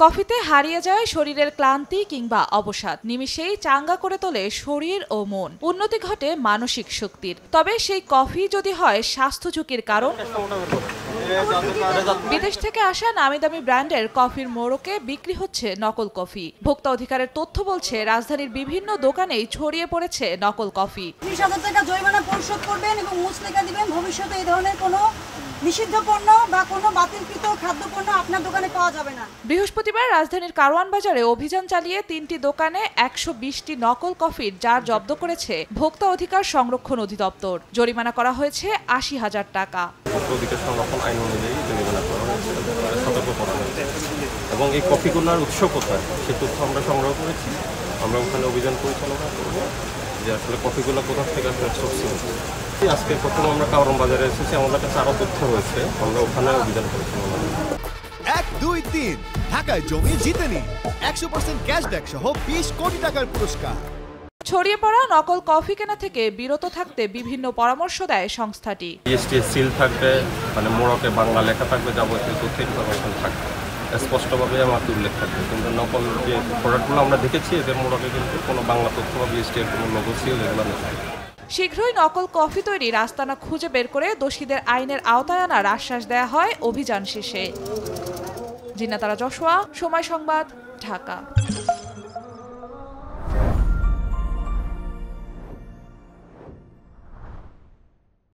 কফিতে হারিয়ে যায় শরীরের ক্লান্তি কিংবা অবসাদ, নিমিষেই চাঙ্গা করে তোলে শরীর ও মন। উন্নতি ঘটে মানসিক শক্তির। তবে সেই কফি যদি হয় স্বাস্থ্য ঝুঁকির কারণ, বিদেশ থেকে আসা নামি দামি ব্র্যান্ডের কফির মোড়কে বিক্রি হচ্ছে নকল কফি। ভোক্তা অধিকারের তথ্য বলছে, রাজধানীর বিভিন্ন দোকানেই ছড়িয়ে পড়েছে নকল কফি। ৩০,০০০ টাকা জরিমানা পরিশোধ করবেন এবং মুচলেখা দিবেন, ভবিষ্যতে এই ধরনের কোনো নিষিদ্ধ পণ্য বা কোনো বাতিলকৃত খাদ্যপণ্য আপনার দোকানে পাওয়া যাবে না। বৃহস্পতিবার রাজধানীর কারওয়ান বাজারে অভিযান চালিয়ে ৩টি দোকানে ১২০টি নকল কফির জার জব্দ করেছে ভোক্তা অধিকার সংরক্ষণ অধিদপ্তর। জরিমানা করা হয়েছে ৮০,০০০ টাকা। ভোক্তা অধিকার সংরক্ষণ আইন অনুযায়ী জরিমানা করা হয়েছে, সতর্ক করা হয়েছে এবং এই কফিগুলোর উৎস কোথায় সে তথ্য আমরা সংগ্রহ করেছি। আমরা ওখানে অভিযান পরিচালনা করব যে আসলে কফিগুলো কোথা থেকে আসলে সোর্সিং হচ্ছে। আজকে প্রথম আমরা কারওয়ান বাজারে এসেছি, আমাদের কাছে আরও তথ্য রয়েছে, আমরা ওখানে অভিযান করেছি। ১, ২, ৩ ঢাকায় জমি জিতে নিন ১০০% ক্যাশব্যাক সহ ২০ কোটি টাকার পুরস্কার। ছড়িয়ে পড়া নকল কফি কেনা থেকে বিরত থাকতে বিভিন্ন পরামর্শ দেয় সংস্থাটি। জিএসটি সিল থাকবে, মানে মোড়কে বাংলা লেখা থাকবে, যাবতীয় তথ্য ইনফরমেশন থাকবে, স্পষ্টভাবে আমাদের উল্লেখ থাকবে। কিন্তু নকল যে প্রোডাক্টগুলো আমরা দেখেছি এদের মোড়কে কিন্তু কোনো বাংলা তথ্য বা জিএসটি এর কোনো লোগো সিল এগুলো নেই। শীঘ্রই নকল কফি তৈরির আস্তানা খুঁজে বের করে দোষীদের আইনের আওতায় আনার আশ্বাস দেয়া হয় অভিযান শেষে। জিন্নাত আরা জশোয়া, সময় সংবাদ, ঢাকা।